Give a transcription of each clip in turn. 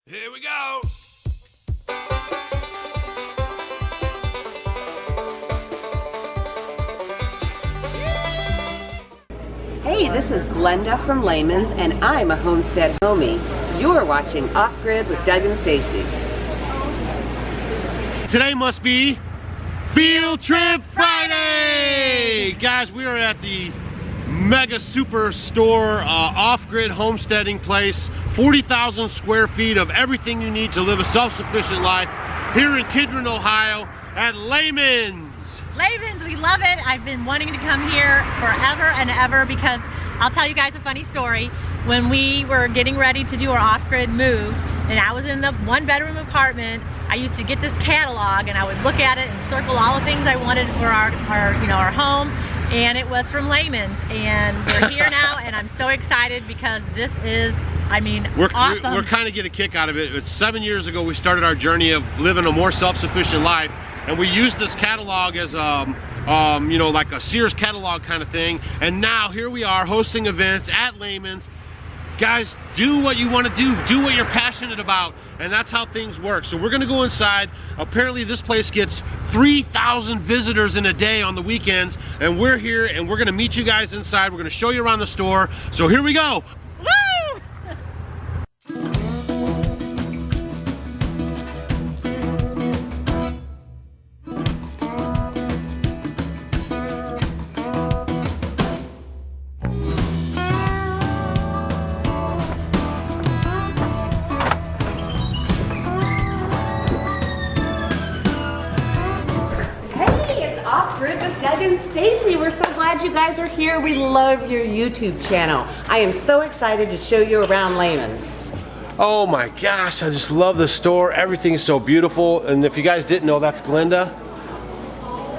Here we go. Hey, this is Glenda from Lehman's, and I'm a homestead homie. You're watching Off Grid with Doug and Stacy. Today must be Field Trip Friday! Guys, we are at the mega Superstore off-grid homesteading place. 40,000 square feet of everything you need to live a self-sufficient life here in KIDRON, Ohio at LEHMAN'S. LEHMAN'S, we love it. I've been wanting to come here forever and ever because I'll tell you guys a funny story. When we were getting ready to do our off-grid move and I was in the one-bedroom apartment, I used to get this catalog and I would look at it and circle all the things I wanted for our home, and it was from LEHMAN'S, and we're here now and I'm so excited because this is, I mean, awesome. We're kind of getting a kick out of it. It's 7 years ago we started our journey of living a more self-sufficient life, and we used this catalog as you know, like a Sears catalog kind of thing, and now here we are hosting events at LEHMAN'S. Guys, do what you want to do what you're passionate about, and that's how things work. So we're gonna go inside. Apparently this place gets 3,000 visitors in a day on the weekends, and we're here and we're gonna meet you guys inside. We're gonna show you around the store. So here we go. Woo! Off-Grid with Doug and Stacy. We're so glad you guys are here. We love your YouTube channel. I am so excited to show you around Lehman's. Oh my gosh, I just love the store. Everything is so beautiful. And if you guys didn't know, that's Glenda.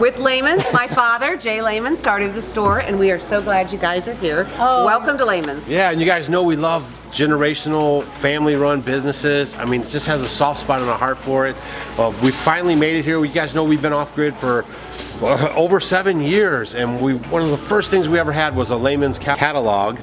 With Lehman's, my father, Jay Lehman, started the store, and we are so glad you guys are here. Oh. Welcome to Lehman's. Yeah, and you guys know we love generational family-run businesses. I mean, it just has a soft spot in our heart for it. We finally made it here. You guys know we've been off-grid for over 7 years, and one of the first things we ever had was a LEHMAN'S catalog.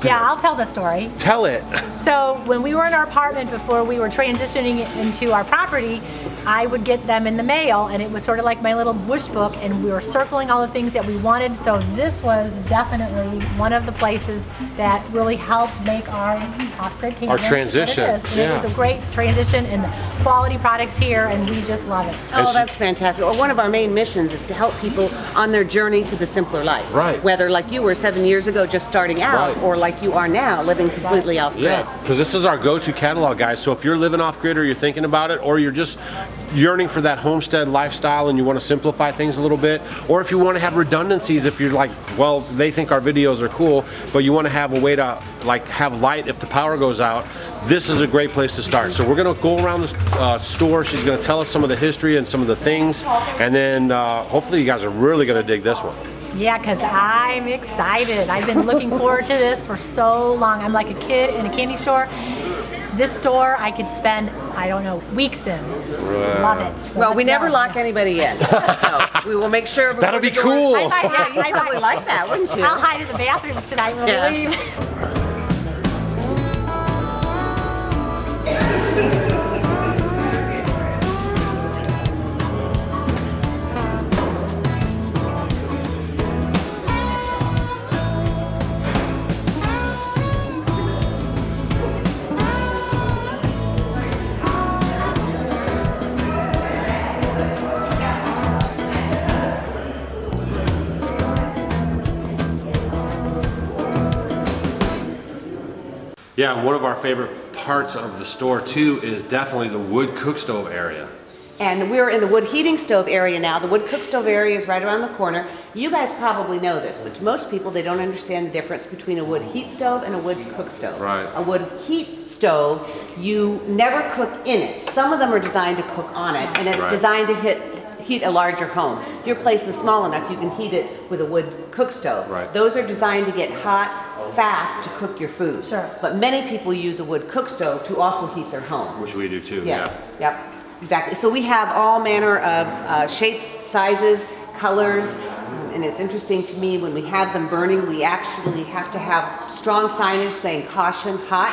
Yeah, I'll tell the story. Tell it. So when we were in our apartment before we were transitioning into our property, I would get them in the mail, and it was sort of like my little bush book, and we were circling all the things that we wanted. So this was definitely one of the places that really helped make our off-grid kingdom our transition. What it is. And it was a great transition, and the quality products here, and we just love it. Oh, that's fantastic. Well, one of our main missions is to help people on their journey to the simpler life. Right. Whether like you were 7 years ago just starting out, right, or like you are now living completely off-grid. Yeah, because this is our go-to catalog, guys. So if you're living off-grid, or you're thinking about it, or you're just yearning for that homestead lifestyle and you want to simplify things a little bit, or if you want to have redundancies, if you're like, well, they think our videos are cool, but you want to have a way to like have light if the power goes out, this is a great place to start. So we're going to go around the store. She's going to tell us some of the history and some of the things, and then hopefully you guys are really going to dig this one. Yeah, because I'm excited. I've been looking forward to this for so long. I'm like a kid in a candy store. This store I could spend, I don't know, weeks in. Love it. Well, we never lock anybody in, so we will make sure. That'll be cool. Yeah, you'd probably like that, wouldn't you? I'll hide in the bathrooms tonight when we leave. Yeah, one of our favorite parts of the store too is definitely the wood cook stove area. And we're in the wood heating stove area now. The wood cook stove area is right around the corner. You guys probably know this, but to most people, they don't understand the difference between a wood heat stove and a wood cook stove. Right. A wood heat stove, you never cook in it. Some of them are designed to cook on it, and it's designed to heat a larger home. If your place is small enough, you can heat it with a wood cook stove. Right. Those are designed to get hot fast to cook your food. Sure. But many people use a wood cook stove to also heat their home. Which we do too. Yes. Yeah. Yep. Exactly. So we have all manner of shapes, sizes, colors, and it's interesting to me when we have them burning, we actually have to have strong signage saying caution, hot,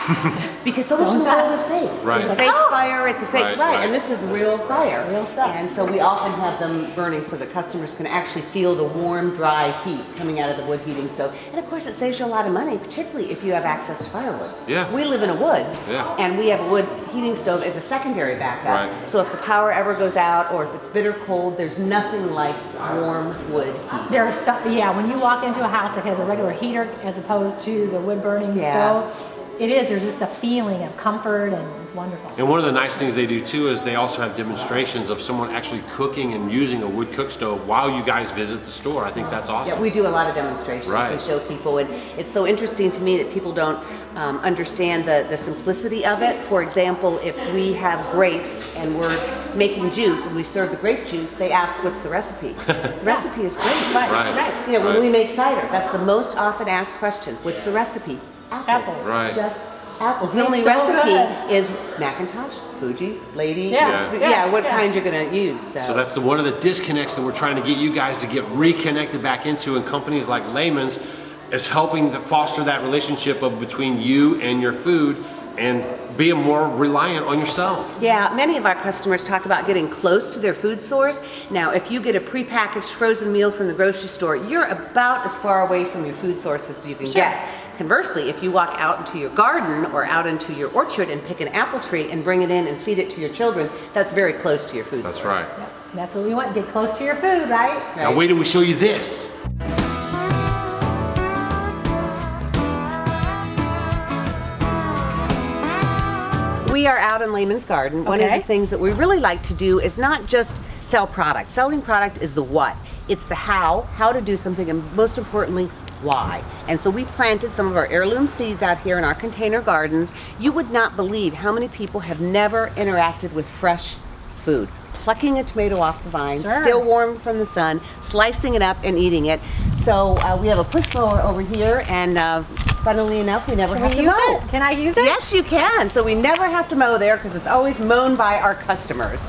because so much of the world is fake. Right. It's a fake fire, it's a fake, Right. and this is real fire. Real stuff. And so we often have them burning so that customers can actually feel the warm, dry heat coming out of the wood heating stove. And of course, it saves you a lot of money, particularly if you have access to firewood. Yeah. We live in a woods, Yeah. and we have a wood heating stove as a secondary backup. Right. So if the power ever goes out, or if it's bitter cold, there's nothing like warm wood heat. There's stuff, yeah, when you walk into a house that has a regular heater as opposed to the wood burning stove, there's just a feeling of comfort, and it's wonderful. And one of the nice things they do too is they also have demonstrations of someone actually cooking and using a wood cook stove while you guys visit the store. I think that's awesome. Yeah, we do a lot of demonstrations. Right. We show people, and it's so interesting to me that people don't understand the simplicity of it. For example, if we have grapes and we're making juice and we serve the grape juice, they ask, what's the recipe? The recipe is great. Right. You know, when Right. we make cider, that's the most often asked question. What's the recipe? Apples. Right. Just apples. The It's only so recipe good. is Macintosh, Fuji, Lady. Yeah. What kind you're gonna use. So that's one of the disconnects that we're trying to get you guys to get reconnected back into, and companies like LEHMAN'S is helping to foster that relationship of between you and your food and being more reliant on yourself. Yeah, many of our customers talk about getting close to their food source. Now, if you get a prepackaged frozen meal from the grocery store, you're about as far away from your food source as you can get. Conversely, if you walk out into your garden or out into your orchard and pick an apple tree and bring it in and feed it to your children, that's very close to your food source. That's right. Yep. That's what we want, get close to your food, right? Now wait till we show you this. We are out in Lehman's garden. One of the things that we really like to do is not just sell product. Selling product is the what. It's the how to do something, and most importantly, why. And so we planted some of our heirloom seeds out here in our container gardens. You would not believe how many people have never interacted with fresh food. Plucking a tomato off the vine, still warm from the sun, slicing it up and eating it. So we have a push mower over here, and funnily enough, we never have to mow. Can I use it? Yes, you can. So we never have to mow there because it's always mown by our customers.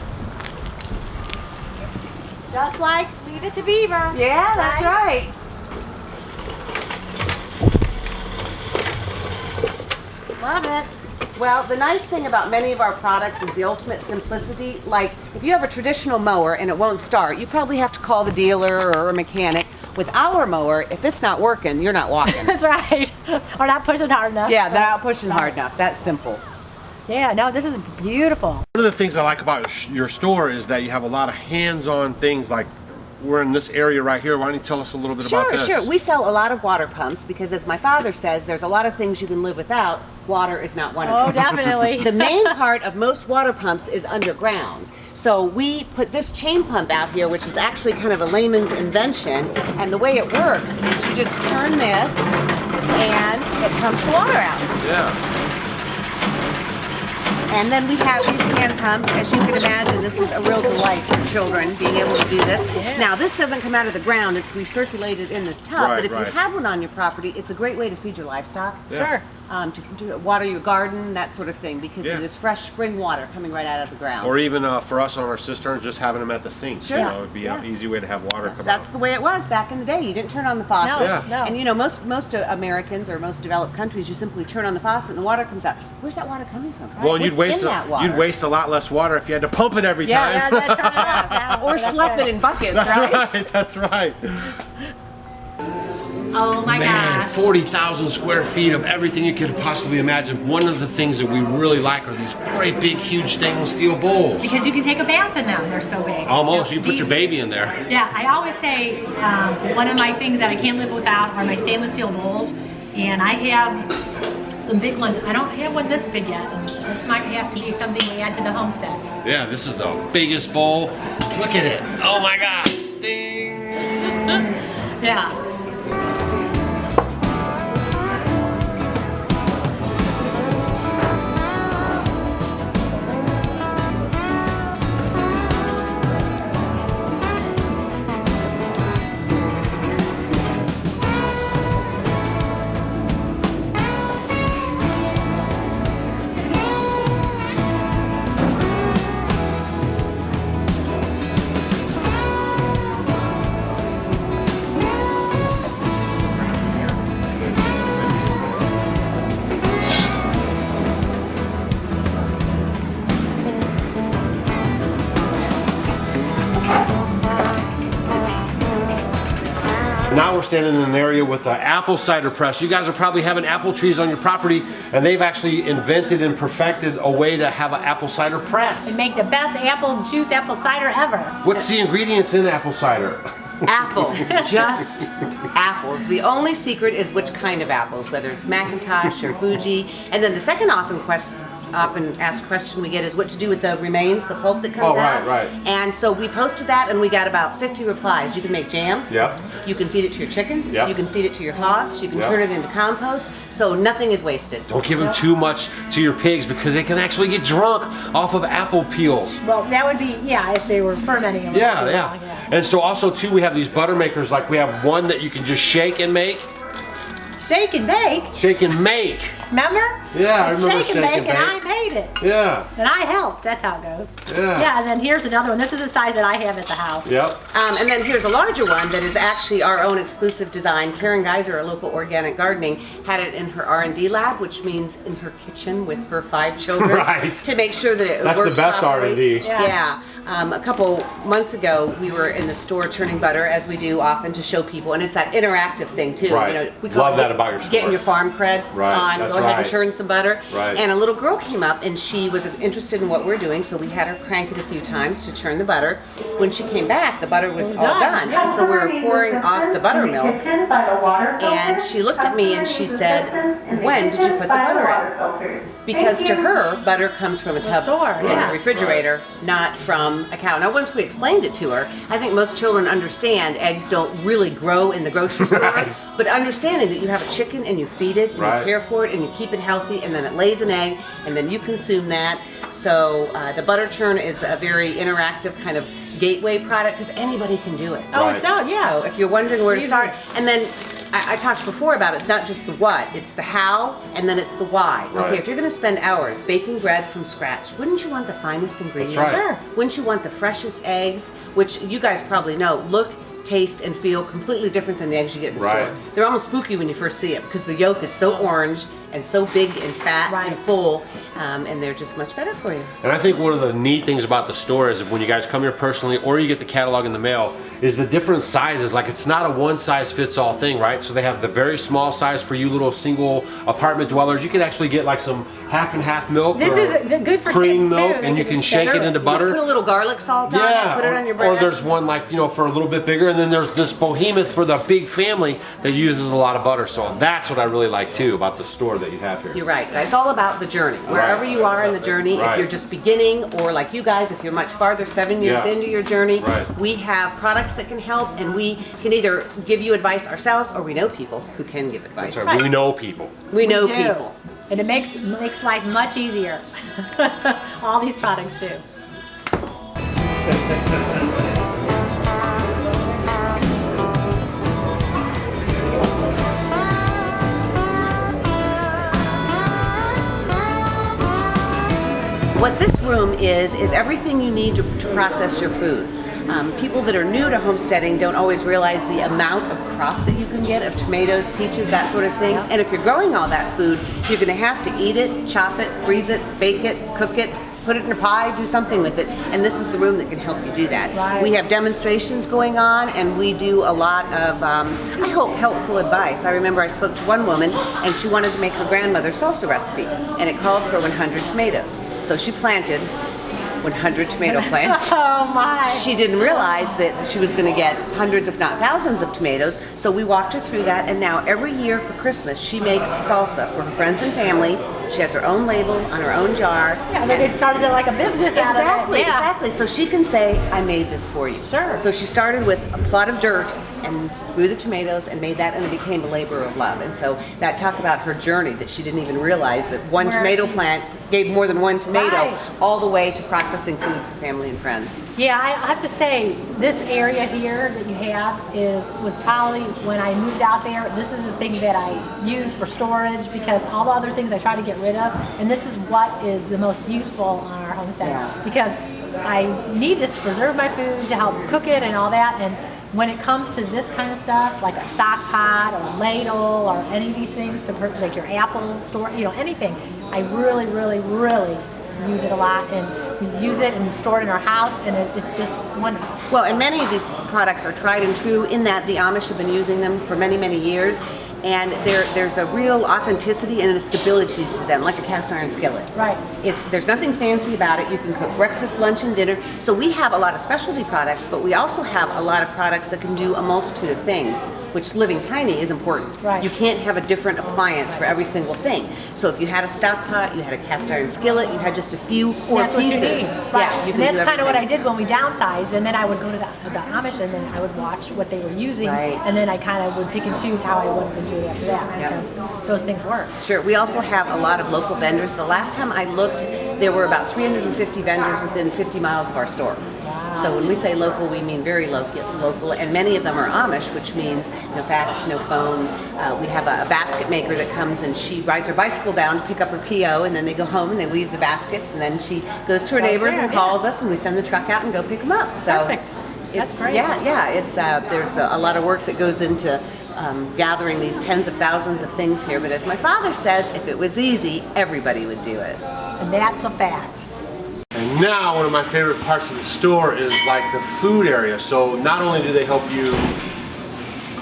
Just like Leave It to Beaver. Yeah, that's right. Love it. Well, the nice thing about many of our products is the ultimate simplicity. Like, if you have a traditional mower and it won't start, you probably have to call the dealer or a mechanic. With our mower, if it's not working, you're not walking. That's right. Or not pushing hard enough. Yeah, they're not pushing hard enough. That's simple. Yeah, no, this is beautiful. One of the things I like about your store is that you have a lot of hands-on things. Like, we're in this area right here. Why don't you tell us a little bit about this? Sure. We sell a lot of water pumps because, as my father says, there's a lot of things you can live without. Water is not one of them. Oh, definitely. The main part of most water pumps is underground. So we put this chain pump out here, which is actually kind of a layman's invention. And the way it works is you just turn this and it pumps the water out. Yeah. And then we have these hand pumps. As you can imagine, this is a real delight for children being able to do this. Yeah. Now, this doesn't come out of the ground. It's recirculated in this tub. Right, but if right. you have one on your property, it's a great way to feed your livestock. Yeah. Sure. To water your garden, that sort of thing, because Yeah. it is fresh spring water coming right out of the ground. Or even for us on our cisterns, just having them at the sink. Sure. You know, it'd be an easy way to have water come That's out. the way it was back in the day. You didn't turn on the faucet. No, Yeah. no. And you know, most Americans or most developed countries, you simply turn on the faucet and the water comes out. Where's that water coming from? Well, What's in that water? you'd waste a lot less water if you had to pump it every time. Yeah, turn it off now. Or That's schlep good. it in buckets, That's right? right. That's right. Oh my Man, gosh. 40,000 square feet of everything you could possibly imagine. One of the things that we really like are these great big huge stainless steel bowls. Because you can take a bath in them, they're so big. Almost, you put These- your baby in there. Yeah, I always say one of my things that I can't live without are my stainless steel bowls. And I have some big ones. I don't have one this big yet. And this might have to be something we add to the homestead. Yeah, this is the biggest bowl. Look at it. Oh my gosh. Ding. Yeah. standing in an area with an apple cider press. You guys are probably having apple trees on your property, and they've actually invented and perfected a way to have an apple cider press. And make the best apple juice, apple cider ever. What's the ingredients in apple cider? Apples, just apples. The only secret is which kind of apples, whether it's Macintosh or Fuji. And then the second often asked question we get is what to do with the remains, the pulp that comes out. Right. And so we posted that and we got about 50 replies. You can make jam. Yep. You can feed it to your chickens. Yep. You can feed it to your hogs. You can Yep. turn it into compost. So nothing is wasted. Don't give them too much to your pigs because they can actually get drunk off of apple peels. Well, that would be, yeah, if they were fermenting them. Yeah. And so also too, we have these butter makers. Like we have one that you can just shake and make. Shake and bake. Shake and make. Remember? Yeah, I It's remember shake and bake, and I made it. Yeah. And I helped. That's how it goes. Yeah. Yeah, and then here's another one. This is the size that I have at the house. Yep. And then here's a larger one that is actually our own exclusive design. Karen Geiser, our local organic gardening, had it in her R&D lab, which means in her kitchen with her 5 children. Right. To make sure that it That's works the best properly. R&D. Yeah. A couple months ago, we were in the store churning butter, as we do often to show people, and it's that interactive thing too. Right. You know, we call Love it that about your store. Getting your farm cred Right, on. that's Go ahead right. and churn some butter. Right. And a little girl came up, and she was interested in what we're doing, so we had her crank it a few times to churn the butter. When she came back, the butter was all done, and so we were pouring off the buttermilk. And she looked at me and she said, "When did you put the butter in?" Because to her, butter comes from a tub store, in yeah. a refrigerator, not from a cow. Now, once we explained it to her, I think most children understand eggs don't really grow in the grocery store, Right. but understanding that you have a chicken and you feed it, and Right. you care for it, and you keep it healthy, and then it lays an egg, and then you consume that. So the butter churn is a very interactive kind of gateway product because anybody can do it. Oh, Right. it's out, yeah. So if you're wondering where to Easy. start, and then I talked before about it's not just the what, it's the how, and then it's the why. Right. Okay, if you're going to spend hours baking bread from scratch, wouldn't you want the finest ingredients? right. Sure. Wouldn't you want the freshest eggs, which you guys probably know look, taste, and feel completely different than the eggs you get in the Right. store. They're almost spooky when you first see them because the yolk is so orange and so big and fat and Right. full, and they're just much better for you. And I think one of the neat things about the store is when you guys come here personally or you get the catalog in the mail is the different sizes. Like it's not a one size fits all thing, right? So they have the very small size for you little single apartment dwellers. You can actually get like some half and half milk This or is good for cream kids, milk too. and you can shake it into butter. Put a little garlic salt on it, put it on your bread. Or there's one like, you know, for a little bit bigger, and then there's this behemoth for the big family that uses a lot of butter. So that's what I really like too about the store that you have here. You're right. It's all about the journey. Wherever Right. you are in the journey, Right. if you're just beginning or like you guys, if you're much farther, 7 years Yeah. into your journey, Right. we have products that can help, and we can either give you advice ourselves or we know people who can give advice. That's right. We know people. We know do. people. And it makes life much easier. All these products do. What this room is everything you need to process your food. People that are new to homesteading don't always realize the amount of crop that you can get of tomatoes, peaches, that sort of thing. And if you're growing all that food, you're going to have to eat it, chop it, freeze it, bake it, cook it, put it in a pie, do something with it. And this is the room that can help you do that. Right. We have demonstrations going on, and we do a lot of, I hope, helpful advice. I remember I spoke to one woman, and she wanted to make her grandmother's salsa recipe, and it called for 100 tomatoes. So she planted 100 tomato plants. Oh my. She didn't realize that she was going to get hundreds, if not thousands, of tomatoes. So we walked her through that, and now every year for Christmas, she makes salsa for her friends and family. She has her own label on her own jar. Yeah, they started it like a business out of it. Yeah. Exactly. So she can say, I made this for you. Sure. So she started with a plot of dirt and grew the tomatoes and made that, and it became a labor of love. And so that talk about her journey, that she didn't even realize that one tomato plant gave more than one tomato, Right. all the way to processing food for family and friends. Yeah, I have to say, this area here that you have was probably, when I moved out there, this is the thing that I use for storage, because all the other things I try to get rid of, and this is what is the most useful on our homestead. Yeah. Because I need this to preserve my food, to help cook it and all that, and when it comes to this kind of stuff, like a stock pot or a ladle or any of these things, to like your apple store, you know, anything, I really, really, really use it a lot, and we use it and store it in our house, and it's just wonderful. Well, and many of these products are tried and true in that the Amish have been using them for many, many years. And there's a real authenticity and a stability to them, like a cast iron skillet. Right. There's nothing fancy about it. You can cook breakfast, lunch, and dinner. So we have a lot of specialty products, but we also have a lot of products that can do a multitude of things, which living tiny is important. Right. You can't have a different appliance for every single thing. So if you had a stock pot, you had a cast iron skillet, you had just a few core That's what pieces. you need. Right. Yeah, you and can that's do kind of what I everything. did when we downsized, and then I would go to the Amish, and then I would watch what they were using, Right. and then I kind of would pick and choose how I wanted to do it after that, because those things work. Sure. We also have a lot of local vendors. The last time I looked, there were about 350 vendors within 50 miles of our store. Wow. So when we say local, we mean very local, and many of them are Amish, which means no fax, no phone. We have a basket maker that comes and she rides her bicycle down to pick up her PO, and then they go home and they weave the baskets, and then she goes to her neighbors and calls us, and we send the truck out and go pick them up. So Perfect. That's it's, great. Yeah. It's there's a lot of work that goes into gathering these tens of thousands of things here. But as my father says, if it was easy, everybody would do it. And that's a fact. And now one of my favorite parts of the store is like the food area. So not only do they help you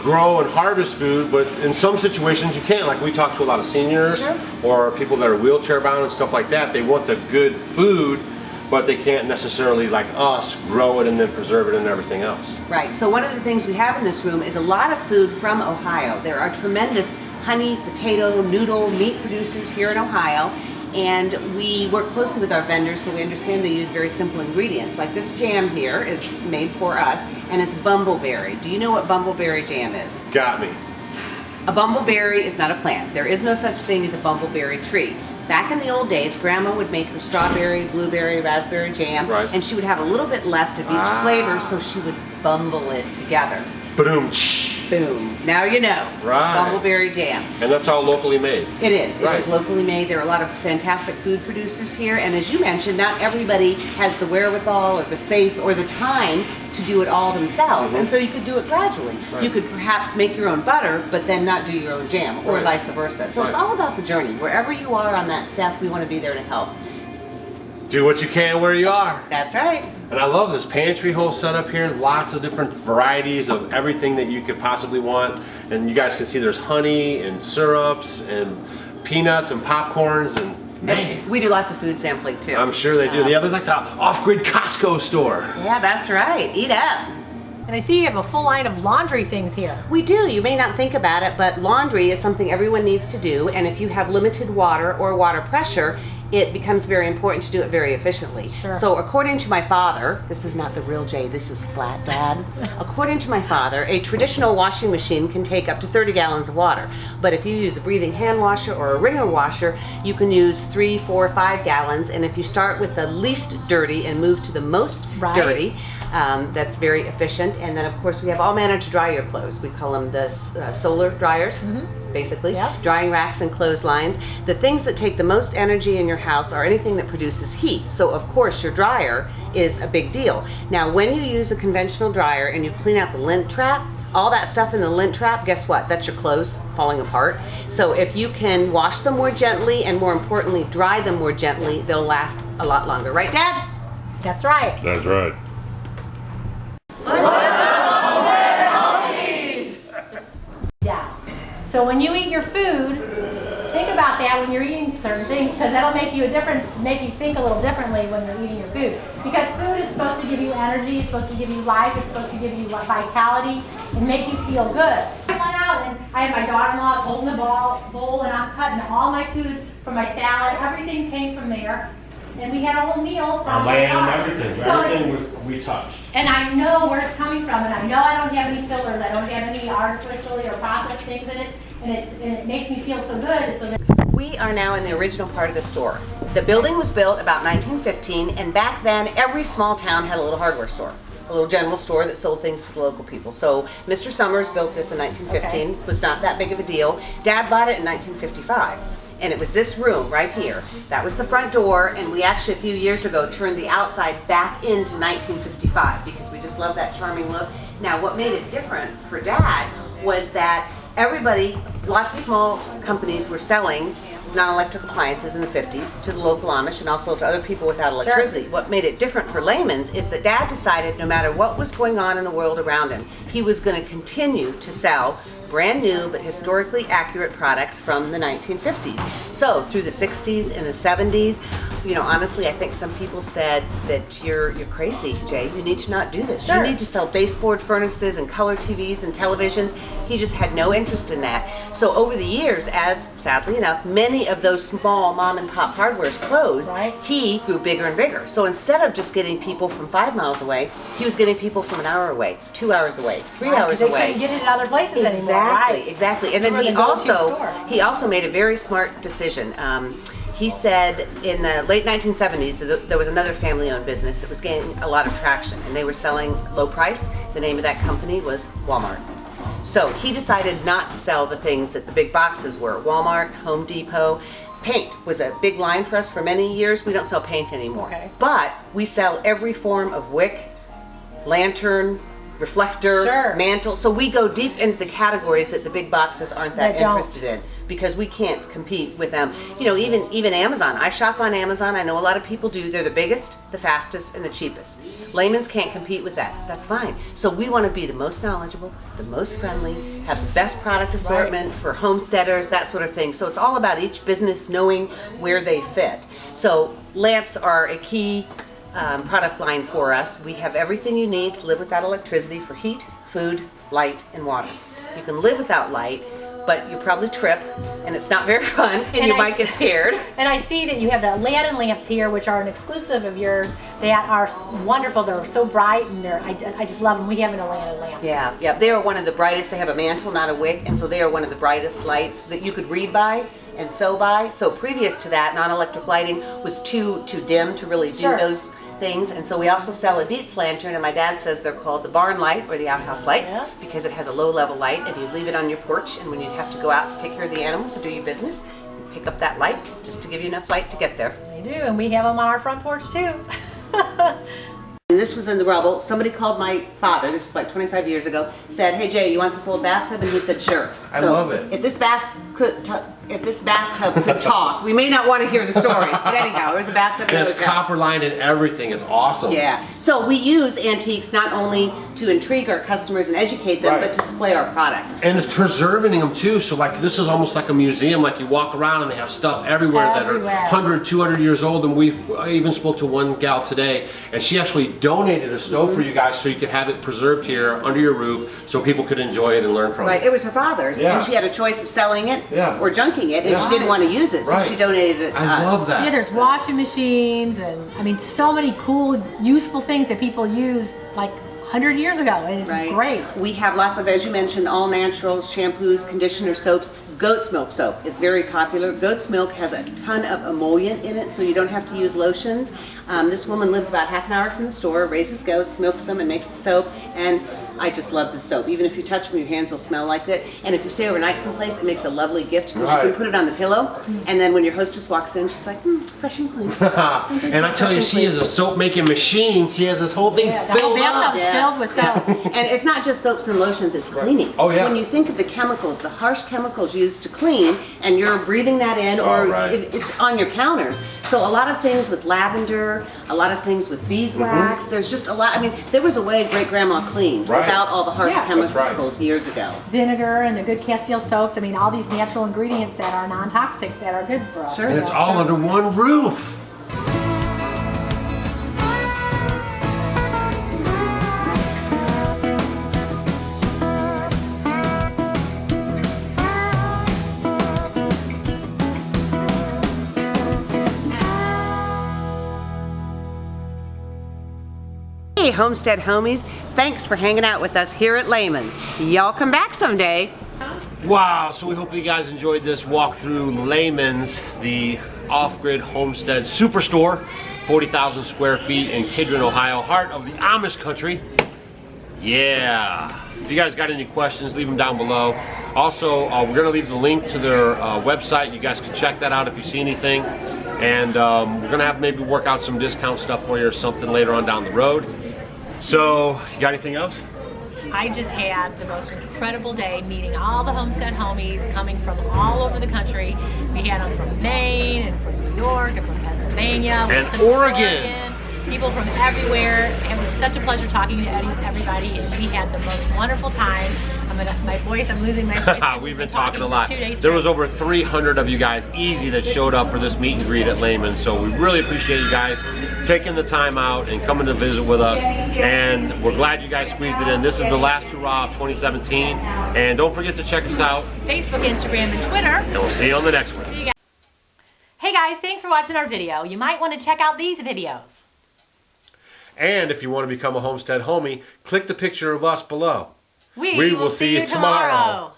grow and harvest food, but in some situations you can't. Like we talk to a lot of seniors or people that are wheelchair bound and stuff like that. They want the good food, but they can't necessarily, like us, grow it and then preserve it and everything else. Right. So one of the things we have in this room is a lot of food from Ohio. There are tremendous honey, potato, noodle, meat producers here in Ohio. And we work closely with our vendors, so we understand they use very simple ingredients. Like this jam here is made for us, and it's bumbleberry. Do you know what bumbleberry jam is? Got me. A bumbleberry is not a plant. There is no such thing as a bumbleberry tree. Back in the old days, Grandma would make her strawberry, blueberry, raspberry jam, and she would have a little bit left of each flavor, so she would bumble it together. Boom. Boom. Now you know. Right. Bumbleberry jam. And that's all locally made. It is. It Right. is locally made. There are a lot of fantastic food producers here, and as you mentioned, not everybody has the wherewithal or the space or the time to do it all themselves, and so you could do it gradually. Right. You could perhaps make your own butter, but then not do your own jam, or vice versa. So it's all about the journey. Wherever you are on that step, we want to be there to help. Do what you can where you are. That's right. And I love this pantry whole setup here. Lots of different varieties of everything that you could possibly want. And you guys can see there's honey and syrups and peanuts and popcorns and man. We do lots of food sampling too. I'm sure they do. Yeah, they're like the off-grid Costco store. Yeah, that's right. Eat up. And I see you have a full line of laundry things here. We do. You may not think about it, but laundry is something everyone needs to do, and if you have limited water or water pressure, it becomes very important to do it very efficiently. Sure. So according to my father, this is not the real Jay, this is flat dad. According to my father, a traditional washing machine can take up to 30 gallons of water. But if you use a breathing hand washer or a wringer washer, you can use 3, 4, 5 gallons. And if you start with the least dirty and move to the most dirty, that's very efficient. And then of course we have all manner to dry your clothes. We call them the solar dryers. Basically, drying racks and clotheslines. The things that take the most energy in your house are anything that produces heat. So of course your dryer is a big deal. Now when you use a conventional dryer and you clean out the lint trap, all that stuff in the lint trap, guess what? That's your clothes falling apart. So if you can wash them more gently and more importantly dry them more gently, they'll last a lot longer. Right, Dad? That's right. That's right. Yeah. So when you eat your food, think about that when you're eating certain things, because that'll make you think a little differently when you're eating your food. Because food is supposed to give you energy, it's supposed to give you life, it's supposed to give you vitality and make you feel good. I went out and I had my daughter-in-law holding the bowl and I'm cutting all my food from my salad. Everything came from there. And we had a whole meal from Everything we touched. and I know where it's coming from, and I know I don't have any fillers, I don't have any artificially or processed things in it, and it makes me feel so good. So We are now in the original part of the store. The building was built about 1915, and back then every small town had a little hardware store, a little general store that sold things to the local people. So Mr. Summers built this in 1915, was not that big of a deal. Dad bought it in 1955. And it was this room right here. That was the front door, and we actually a few years ago turned the outside back into 1955 because we just love that charming look. Now what made it different for Dad was that everybody, lots of small companies were selling non-electric appliances in the 50s to the local Amish and also to other people without electricity. What made it different for Lehman's is that Dad decided no matter what was going on in the world around him, he was going to continue to sell brand new but historically accurate products from the 1950s. So through the 60s and the 70s, you know, honestly, I think some people said that you're crazy, Jay. You need to not do this. You need to sell baseboard furnaces and color TVs and televisions. He just had no interest in that. So over the years, as sadly enough, many of those small mom and pop hardwares closed, he grew bigger and bigger. So instead of just getting people from 5 miles away, he was getting people from an hour away, 2 hours away, 3 hours they away. couldn't get it in other places anymore. Exactly. And then he also made a very smart decision. He said in the late 1970s there was another family-owned business that was gaining a lot of traction, and they were selling low price. The name of that company was Walmart. So he decided not to sell the things that the big boxes were. Walmart, Home Depot. Paint was a big line for us for many years. We don't sell paint anymore. But we sell every form of wick, lantern, reflector, mantle. So we go deep into the categories that the big boxes aren't that interested in, because we can't compete with them. You know, even Amazon. I shop on Amazon. I know a lot of people do. They're the biggest, the fastest, and the cheapest. Lehman's can't compete with that. That's fine. So we want to be the most knowledgeable, the most friendly, have the best product assortment for homesteaders, that sort of thing. So it's all about each business knowing where they fit. So lamps are a key product line for us. We have everything you need to live without electricity for heat, food, light, and water. You can live without light, but you probably trip, and it's not very fun, and you might get scared. And I see that you have the Aladdin lamps here, which are an exclusive of yours. They are wonderful. They're so bright, and I just love them. We have an Aladdin lamp. Yeah. They are one of the brightest. They have a mantle, not a wick, and so they are one of the brightest lights that you could read by and sew by. So previous to that, non-electric lighting was too dim to really do those things. And so we also sell a Dietz lantern, and my dad says they're called the barn light or the outhouse light because it has a low level light, and you leave it on your porch, and when you'd have to go out to take care of the animals or do your business, you pick up that light just to give you enough light to get there. We do, and we have them on our front porch too. And this was in the rubble. Somebody called my father, this was like 25 years ago, said, "Hey Jay, you want this old bathtub?" And he said, "Sure." I love it. If this bathtub could talk, we may not want to hear the stories, but anyhow, it was a bathtub. And it's copper lined and everything. It's awesome. Yeah. So we use antiques not only to intrigue our customers and educate them, but to display our product. And it's preserving them too. So like this is almost like a museum. Like you walk around and they have stuff everywhere that are 100, 200 years old. And I even spoke to one gal today, and she actually donated a stove for you guys so you could have it preserved here under your roof so people could enjoy it and learn from it. It was her father's, and she had a choice of selling it or junking it, and she didn't want to use it, so she donated it to us. I love that. Yeah, there's washing machines, and I mean so many cool, useful things that people used like 100 years ago, and it's great. We have lots of, as you mentioned, all naturals, shampoos, conditioners, soaps. Goat's milk soap is very popular. Goat's milk has a ton of emollient in it, so you don't have to use lotions. This woman lives about half an hour from the store, raises goats, milks them, and makes the soap, and I just love the soap. Even if you touch them, your hands will smell like it. And if you stay overnight someplace, it makes a lovely gift because you can put it on the pillow, and then when your hostess walks in, she's like, fresh and clean. And I tell you, she is a soap making machine. She has this whole thing filled up. Filled with soap. And it's not just soaps and lotions, it's cleaning. Oh yeah. When you think of the chemicals, the harsh chemicals used to clean, and you're breathing that in, or it's on your counters. So a lot of things with lavender, a lot of things with beeswax, there's just a lot. I mean, there was a way great-grandma cleaned without all the harsh chemicals years ago. Vinegar and the good Castile soaps, I mean all these natural ingredients that are non-toxic, that are good for us. And it's all under one roof. Hey Homestead homies, thanks for hanging out with us here at Lehman's. Y'all come back someday. Wow, so we hope you guys enjoyed this walk through Lehman's, the off-grid homestead superstore, 40,000 square feet in KIDRON, Ohio, heart of the Amish country. Yeah. If you guys got any questions, leave them down below. Also, we're gonna leave the link to their website. You guys can check that out if you see anything. And we're gonna have maybe work out some discount stuff for you or something later on down the road. So, you got anything else? I just had the most incredible day meeting all the Homestead homies coming from all over the country. We had them from Maine and from New York and from Pennsylvania. And Oregon. People from everywhere. It was such a pleasure talking to everybody, and we had the most wonderful time. I'm losing my voice. We've been talking a lot. 2 days There was straight. over 300 of you guys easy that showed up for this meet and greet at Lehman's, so we really appreciate you guys taking the time out and coming to visit with us, and we're glad you guys squeezed it in. This is the last hurrah of 2017, and don't forget to check us out. Facebook, Instagram, and Twitter. And we'll see you on the next one. See you guys. Hey guys, thanks for watching our video. You might want to check out these videos. And if you want to become a Homestead homie, click the picture of us below. We will see you tomorrow.